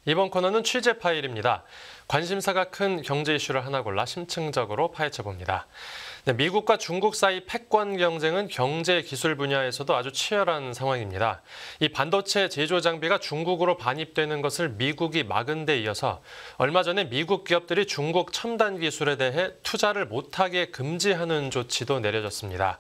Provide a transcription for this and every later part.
이번 코너는 취재 파일입니다. 관심사가 큰 경제 이슈를 하나 골라 심층적으로 파헤쳐봅니다. 네, 미국과 중국 사이 패권 경쟁은 경제 기술 분야에서도 아주 치열한 상황입니다. 이 반도체 제조 장비가 중국으로 반입되는 것을 미국이 막은 데 이어서 얼마 전에 미국 기업들이 중국 첨단 기술에 대해 투자를 못하게 금지하는 조치도 내려졌습니다.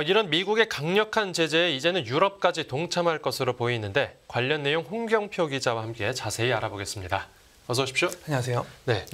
이런 미국의 강력한 제재에 이제는 유럽까지 동참할 것으로 보이는데 관련 내용 홍경표 기자와 함께 자세히 알아보겠습니다. 어서 오십시오. 안녕하세요. 네.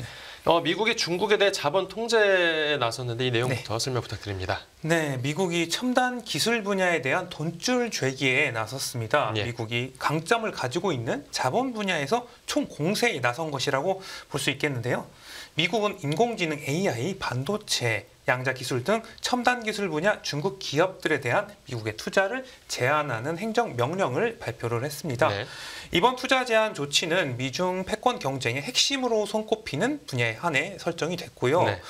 미국이 중국에 대해 자본 통제에 나섰는데 이 내용부터 설명 부탁드립니다. 네, 미국이 첨단 기술 분야에 대한 돈줄 죄기에 나섰습니다. 예. 미국이 강점을 가지고 있는 자본 분야에서 총 공세에 나선 것이라고 볼 수 있겠는데요. 미국은 인공지능 AI, 반도체, 양자 기술 등 첨단 기술 분야 중국 기업들에 대한 미국의 투자를 제한하는 행정 명령을 발표를 했습니다. 네. 이번 투자 제한 조치는 미중 패권 경쟁의 핵심으로 손꼽히는 분야에 한해 설정이 됐고요. 네.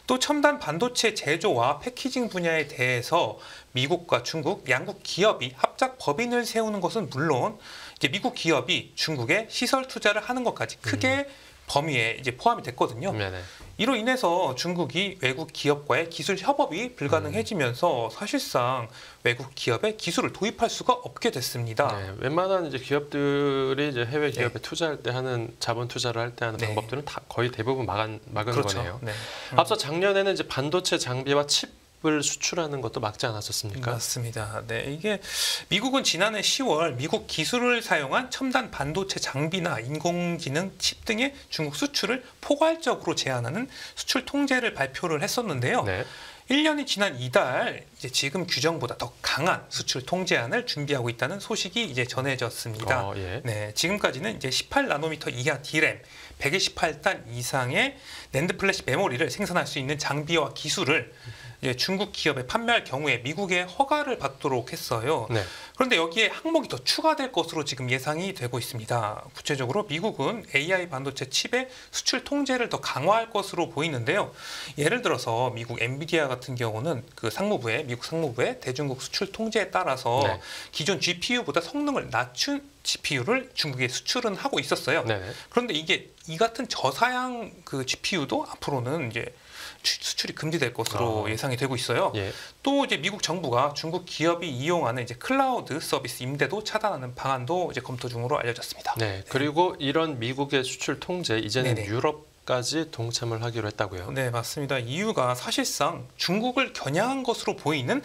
또 첨단 반도체 제조와 패키징 분야에 대해서 미국과 중국 양국 기업이 합작 법인을 세우는 것은 물론 이제 미국 기업이 중국에 시설 투자를 하는 것까지 크게 범위에 이제 포함이 됐거든요. 네네. 이로 인해서 중국이 외국 기업과의 기술 협업이 불가능해지면서 사실상 외국 기업의 기술을 도입할 수가 없게 됐습니다. 네, 웬만한 이제 기업들이 이제 해외 기업에 네. 투자할 때 하는 자본 투자를 할 때 하는 네. 방법들은 다 거의 대부분 막은 그렇죠. 거네요. 네. 앞서 작년에는 이제 반도체 장비와 칩을 수출하는 것도 막지 않았었습니까? 맞습니다. 네, 이게 미국은 지난해 10월 미국 기술을 사용한 첨단 반도체 장비나 인공지능 칩 등의 중국 수출을 포괄적으로 제한하는 수출 통제를 발표를 했었는데요. 네. 1년이 지난 이달 이제 지금 규정보다 더 강한 수출 통제안을 준비하고 있다는 소식이 이제 전해졌습니다. 예. 네, 지금까지는 이제 18나노미터 이하 D램, 128단 이상의 낸드 플래시 메모리를 생산할 수 있는 장비와 기술을 이제 중국 기업에 판매할 경우에 미국의 허가를 받도록 했어요. 네. 그런데 여기에 항목이 더 추가될 것으로 지금 예상이 되고 있습니다. 구체적으로 미국은 AI 반도체 칩의 수출 통제를 더 강화할 것으로 보이는데요. 예를 들어서 미국 엔비디아 같은 경우는 미국 상무부의 대중국 수출 통제에 따라서 네. 기존 GPU보다 성능을 낮춘 GPU를 중국에 수출은 하고 있었어요. 네. 그런데 이 같은 저사양 GPU도 앞으로는 이제 수출이 금지될 것으로 예상이 되고 있어요. 예. 또 이제 미국 정부가 중국 기업이 이용하는 이제 클라우드 서비스 임대도 차단하는 방안도 이제 검토 중으로 알려졌습니다. 네. 그리고 이런 미국의 수출 통제 이제는 네네. 유럽까지 동참을 하기로 했다고요. 네, 맞습니다. 이유가 사실상 중국을 겨냥한 것으로 보이는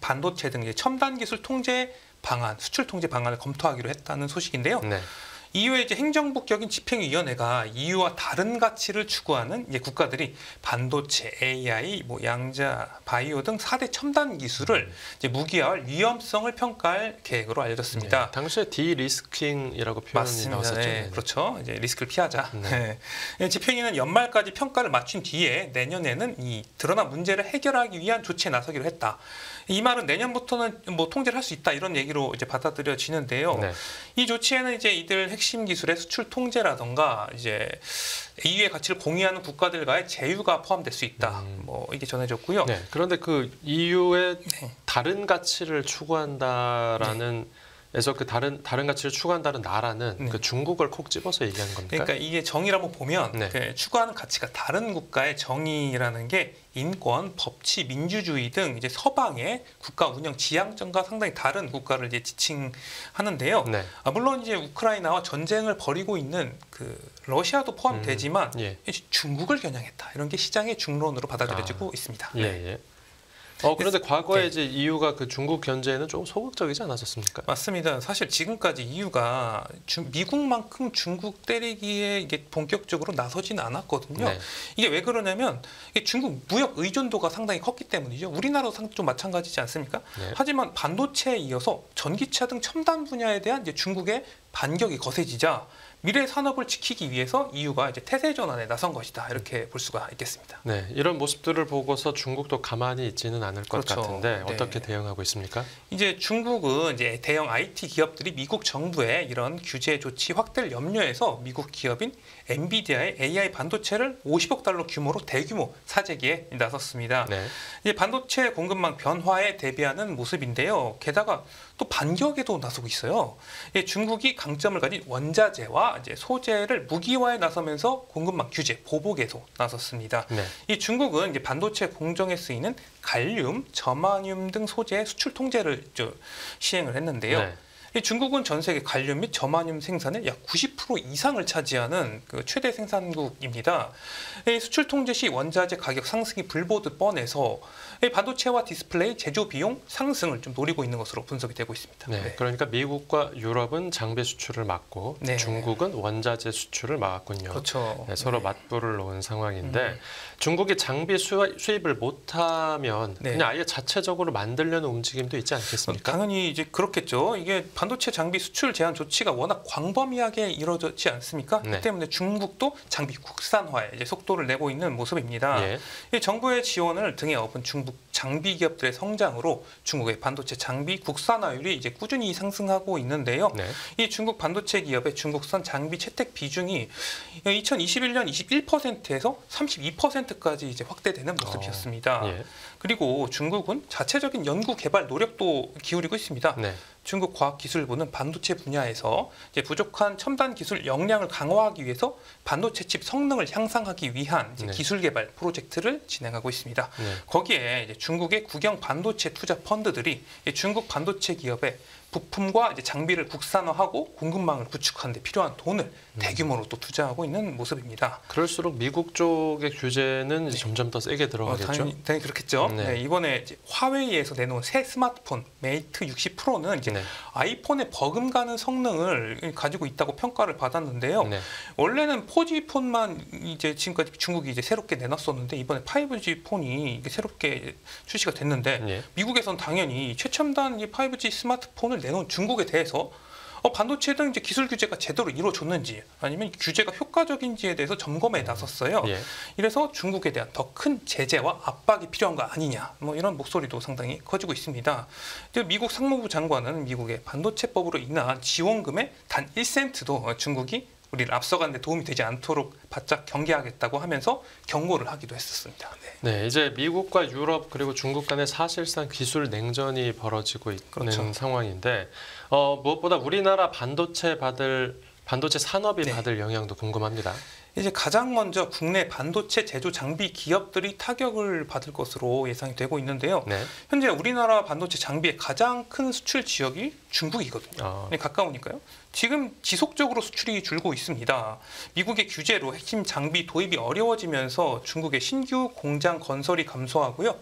반도체 등 이제 첨단 기술 통제 방안, 수출 통제 방안을 검토하기로 했다는 소식인데요. 네. EU의 이제 행정부격인 집행위원회가 EU와 다른 가치를 추구하는 이제 국가들이 반도체, AI, 양자, 바이오 등 4대 첨단 기술을 이제 무기화할 위험성을 평가할 계획으로 알려졌습니다. 네. 당시에 디리스킹이라고 표현이 맞습니다. 나왔었죠. 네, 그렇죠. 이제 리스크를 피하자. 네. 네. 집행위는 연말까지 평가를 마친 뒤에 내년에는 이 드러난 문제를 해결하기 위한 조치에 나서기로 했다. 이 말은 내년부터는 통제를 할 수 있다 이런 얘기로 이제 받아들여지는데요. 네. 이 조치에는 이제 이들 핵심 기술의 수출 통제라던가 이제 EU의 가치를 공유하는 국가들과의 제휴가 포함될 수 있다. 이게 전해졌고요. 네. 그런데 EU의 네. 다른 가치를 추구한다라는 에서 다른 가치를 추구한다는 나라는 중국을 콕 집어서 얘기하는 겁니까? 그러니까 이게 정의를 한번 보면 추구하는 가치가 다른 국가의 정의라는 게 인권, 법치, 민주주의 등 이제 서방의 국가 운영 지향점과 상당히 다른 국가를 이제 지칭하는데요. 네. 물론 이제 우크라이나와 전쟁을 벌이고 있는 러시아도 포함되지만 중국을 겨냥했다 이런 게 시장의 중론으로 받아들여지고 있습니다. 예. 그런데 과거에 이제 EU가 중국 견제에는 조금 소극적이지 않았었습니까? 맞습니다. 사실 지금까지 EU가 미국만큼 중국 때리기에 이게 본격적으로 나서지는 않았거든요. 네. 이게 왜 그러냐면 중국 무역 의존도가 상당히 컸기 때문이죠. 우리나라도 좀 마찬가지지 않습니까? 네. 하지만 반도체에 이어서 전기차 등 첨단 분야에 대한 이제 중국의 반격이 거세지자 미래 산업을 지키기 위해서 EU가 이제 태세 전환에 나선 것이다 이렇게 볼 수가 있겠습니다. 네, 이런 모습들을 보고서 중국도 가만히 있지는 않을 것 그렇죠. 같은데 네. 어떻게 대응하고 있습니까? 이제 중국은 이제 대형 IT 기업들이 미국 정부의 이런 규제 조치 확대를 염려해서 미국 기업인 엔비디아의 AI 반도체를 50억 달러 규모로 대규모 사재기에 나섰습니다. 네. 이제 반도체 공급망 변화에 대비하는 모습인데요. 게다가 또 반격에도 나서고 있어요. 중국이 강점을 가진 원자재와 이제 소재를 무기화에 나서면서 공급망 규제, 보복에도 나섰습니다. 네. 이 중국은 이제 반도체 공정에 쓰이는 갈륨, 저마늄 등 소재의 수출 통제를 시행을 했는데요. 네. 이 중국은 전 세계 갈륨 및 저마늄 생산의 약 90% 이상을 차지하는 그 최대 생산국입니다. 이 수출 통제 시 원자재 가격 상승이 불보듯 뻔해서 이 반도체와 디스플레이 제조 비용 상승을 좀 노리고 있는 것으로 분석이 되고 있습니다. 네. 네. 그러니까 미국과 유럽은 장비 수출을 막고 네. 중국은 원자재 수출을 막았군요. 그렇죠. 네, 서로 네. 맞불을 놓은 상황인데 중국이 장비 수입을 못하면 네. 그냥 아예 자체적으로 만들려는 움직임도 있지 않겠습니까? 당연히 이제 그렇겠죠. 이게 반도체 장비 수출 제한 조치가 워낙 광범위하게 이루어지지 않습니까? 네. 그 때문에 중국도 장비 국산화에 이제 속도를 내고 있는 모습입니다. 예. 이 정부의 지원을 등에 업은 중국 장비 기업들의 성장으로 중국의 반도체 장비 국산화율이 이제 꾸준히 상승하고 있는데요. 네. 이 중국 반도체 기업의 중국산 장비 채택 비중이 2021년 21%에서 32%까지 이제 확대되는 모습이었습니다. 예. 그리고 중국은 자체적인 연구 개발 노력도 기울이고 있습니다. 네. 중국 과학기술부는 반도체 분야에서 이제 부족한 첨단 기술 역량을 강화하기 위해서 반도체 칩 성능을 향상하기 위한 이제 네. 기술 개발 프로젝트를 진행하고 있습니다. 네. 거기에 이제 중국의 국영 반도체 투자 펀드들이 중국 반도체 기업의 부품과 이제 장비를 국산화하고 공급망을 구축하는 데 필요한 돈을 대규모로 또 투자하고 있는 모습입니다. 그럴수록 미국 쪽의 규제는 이제 점점 더 세게 들어가겠죠. 당연히 그렇겠죠. 네. 네, 이번에 이제 화웨이에서 내놓은 새 스마트폰 메이트 60 프로는 이제 네. 아이폰에 버금가는 성능을 가지고 있다고 평가를 받았는데요. 네. 원래는 4G 폰만 이제 지금까지 중국이 이제 새롭게 내놨었는데 이번에 5G 폰이 이게 새롭게 출시가 됐는데 예. 미국에서는 당연히 최첨단 이 5G 스마트폰을 내놓은 중국에 대해서 반도체 등 이제 기술 규제가 제대로 이루어졌는지 아니면 규제가 효과적인지에 대해서 점검에 나섰어요. 예. 이래서 중국에 대한 더 큰 제재와 압박이 필요한 거 아니냐, 뭐 이런 목소리도 상당히 커지고 있습니다. 미국 상무부 장관은 미국의 반도체법으로 인한 지원금의 단 1센트도 중국이 우리를 앞서가는 데 도움이 되지 않도록 바짝 경계하겠다고 하면서 경고를 하기도 했었습니다. 네. 네, 이제 미국과 유럽 그리고 중국 간에 사실상 기술 냉전이 벌어지고 있는 그렇죠. 상황인데 무엇보다 우리나라 반도체 산업이 네. 받을 영향도 궁금합니다. 이제 가장 먼저 국내 반도체 제조 장비 기업들이 타격을 받을 것으로 예상이 되고 있는데요. 네. 현재 우리나라 반도체 장비의 가장 큰 수출 지역이 중국이거든요. 네, 가까우니까요. 지금 지속적으로 수출이 줄고 있습니다. 미국의 규제로 핵심 장비 도입이 어려워지면서 중국의 신규 공장 건설이 감소하고요.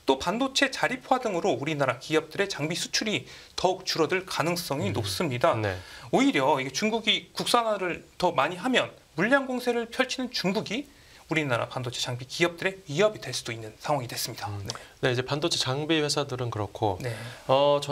또 반도체 자립화 등으로 우리나라 기업들의 장비 수출이 더욱 줄어들 가능성이 높습니다. 네. 오히려 이게 중국이 국산화를 더 많이 하면 물량 공세를 펼치는 중국이 우리나라 반도체 장비 기업들의 위협이 될 수도 있는 상황이 됐습니다. 네. 네, 이제 반도체 장비 회사들은 그렇고 네.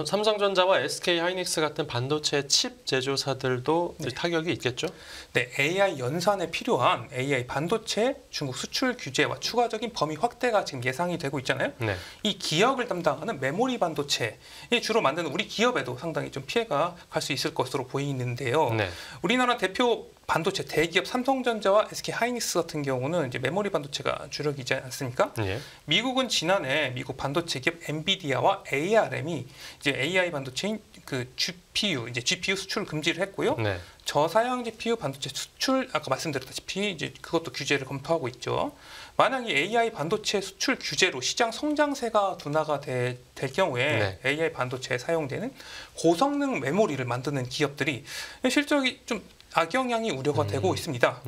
삼성전자와 SK 하이닉스 같은 반도체 칩 제조사들도 네. 타격이 있겠죠? 네, AI 연산에 필요한 AI 반도체 중국 수출 규제와 추가적인 범위 확대가 지금 예상이 되고 있잖아요. 네. 이 기억을 담당하는 메모리 반도체 주로 만드는 우리 기업에도 상당히 좀 피해가 갈 수 있을 것으로 보이는데요. 네. 우리나라 대표 반도체 대기업 삼성전자와 SK 하이닉스 같은 경우는 이제 메모리 반도체가 주력이지 않습니까? 예. 미국은 지난해 미국 반도체 기업 엔비디아와 ARM이 이제 AI 반도체인 그 GPU 수출 금지를 했고요. 네. 저사양 GPU 반도체 수출 아까 말씀드렸다시피 이제 그것도 규제를 검토하고 있죠. 만약 이 AI 반도체 수출 규제로 시장 성장세가 둔화가 될 경우에 네. AI 반도체에 사용되는 고성능 메모리를 만드는 기업들이 실적이 좀 악영향이 우려가 되고 있습니다.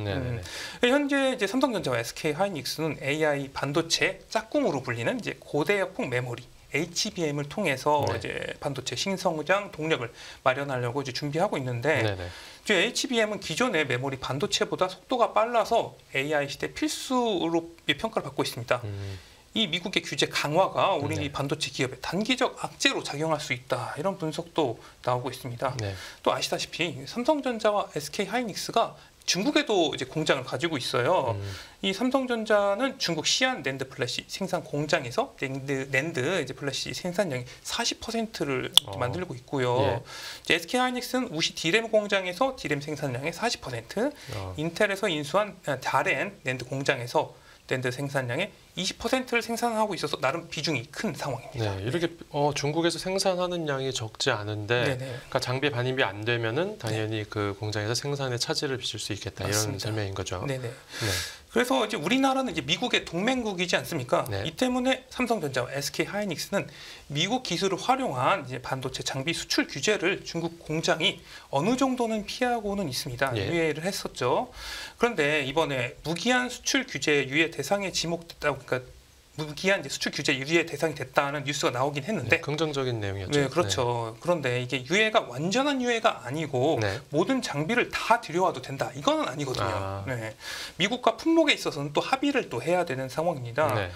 현재 이제 삼성전자와 SK 하이닉스는 AI 반도체 짝꿍으로 불리는 이제 고대역폭 메모리 HBM을 통해서 네. 이제 반도체 신성장 동력을 마련하려고 이제 준비하고 있는데 네네. HBM은 기존의 메모리 반도체보다 속도가 빨라서 AI 시대 필수로 평가를 받고 있습니다. 이 미국의 규제 강화가 우리 네. 반도체 기업에 단기적 악재로 작용할 수 있다. 이런 분석도 나오고 있습니다. 네. 또 아시다시피 삼성전자와 SK 하이닉스가 중국에도 이제 공장을 가지고 있어요. 이 삼성전자는 중국 시안 낸드 플래시 생산 공장에서 낸드 이제 플래시 생산량의 40%를 만들고 있고요. 예. 이제 SK 하이닉스는 우시 디램 공장에서 디램 생산량의 40%, 인텔에서 인수한 다렌 낸드 공장에서 낸드 생산량의 20%를 생산하고 있어서 나름 비중이 큰 상황입니다. 네, 이렇게 중국에서 생산하는 양이 적지 않은데 네네. 그러니까 장비 반입이 안 되면은 당연히 그 공장에서 생산에 차질을 빚을 수 있겠다. 이런 맞습니다. 설명인 거죠. 네네. 네. 그래서 이제 우리나라는 이제 미국의 동맹국이지 않습니까? 네. 이 때문에 삼성전자와 SK 하이닉스는 미국 기술을 활용한 이제 반도체 장비 수출 규제를 중국 공장이 어느 정도는 피하고는 있습니다. 예. 유예를 했었죠. 그런데 이번에 무기한 수출 규제 유예 대상에 지목됐다고, 그러니까 무기한 이제 수출 규제 유예 대상이 됐다는 뉴스가 나오긴 했는데, 네, 긍정적인 내용이었죠. 네, 그렇죠. 그런데 이게 유예가 완전한 유예가 아니고 네. 모든 장비를 다 들여와도 된다. 이거는 아니거든요. 아. 네. 미국과 품목에 있어서는 또 합의를 또 해야 되는 상황입니다. 네.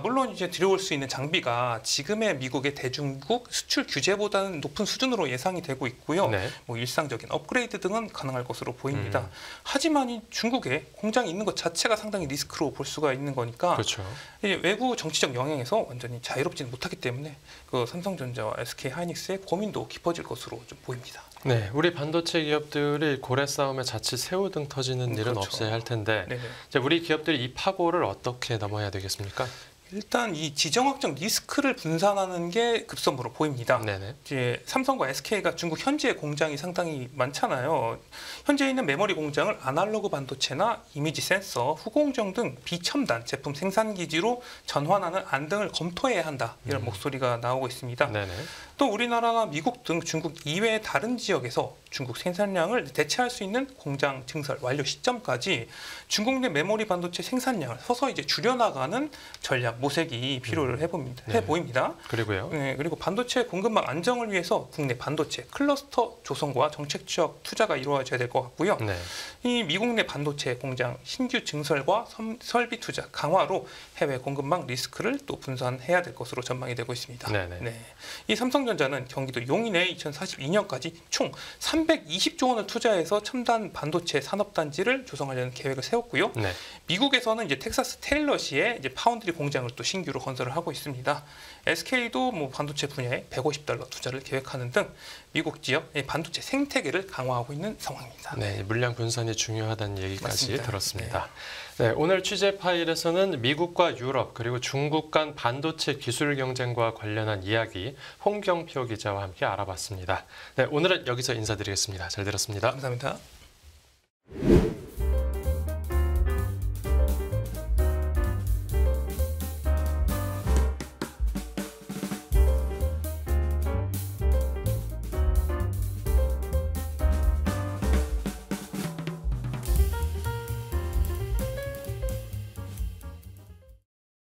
물론 이제 들여올 수 있는 장비가 지금의 미국의 대중국 수출 규제보다는 높은 수준으로 예상이 되고 있고요. 네. 뭐 일상적인 업그레이드 등은 가능할 것으로 보입니다. 음. 하지만 이 중국에 공장이 있는 것 자체가 상당히 리스크로 볼 수가 있는 거니까 그렇죠. 이제 외부 정치적 영향에서 완전히 자유롭지는 못하기 때문에 그 삼성전자와 SK 하이닉스의 고민도 깊어질 것으로 좀 보입니다. 네, 우리 반도체 기업들이 고래 싸움에 자칫 새우등 터지는 일은 그렇죠. 없어야 할 텐데 네네. 이제 우리 기업들이 이 파고를 어떻게 넘어야 되겠습니까? 일단 이 지정학적 리스크를 분산하는 게 급선무로 보입니다. 네네. 이제 삼성과 SK가 중국 현지의 공장이 상당히 많잖아요. 현재 있는 메모리 공장을 아날로그 반도체나 이미지 센서, 후공정 등 비첨단 제품 생산 기지로 전환하는 안 등을 검토해야 한다. 이런 목소리가 나오고 있습니다. 네네. 또 우리나라나 미국 등 중국 이외의 다른 지역에서 중국 생산량을 대체할 수 있는 공장 증설 완료 시점까지 중국 내 메모리 반도체 생산량을 서서히 이제 줄여나가는 전략 모색이 필요를 해 보입니다. 그리고요. 네, 그리고 반도체 공급망 안정을 위해서 국내 반도체 클러스터 조성과 정책적 투자가 이루어져야 될 것 같고요. 네. 이 미국 내 반도체 공장 신규 증설과 설비 투자 강화로 해외 공급망 리스크를 또 분산해야 될 것으로 전망이 되고 있습니다. 네네. 네. 이 삼성전자는 경기도 용인에 2042년까지 총 320조 원을 투자해서 첨단 반도체 산업단지를 조성하려는 계획을 세웠고요. 네. 미국에서는 이제 텍사스 테일러시에 이제 파운드리 공장을 또 신규로 건설을 하고 있습니다. SK도 뭐 반도체 분야에 150달러 투자를 계획하는 등 미국 지역 반도체 생태계를 강화하고 있는 상황입니다. 네, 물량 분산이 중요하다는 얘기까지 맞습니다. 들었습니다. 네, 오늘 취재 파일에서는 미국과 유럽 그리고 중국 간 반도체 기술 경쟁과 관련한 이야기 홍경표 기자와 함께 알아봤습니다. 네, 오늘은 여기서 인사드리겠습니다. 잘 들었습니다. 감사합니다.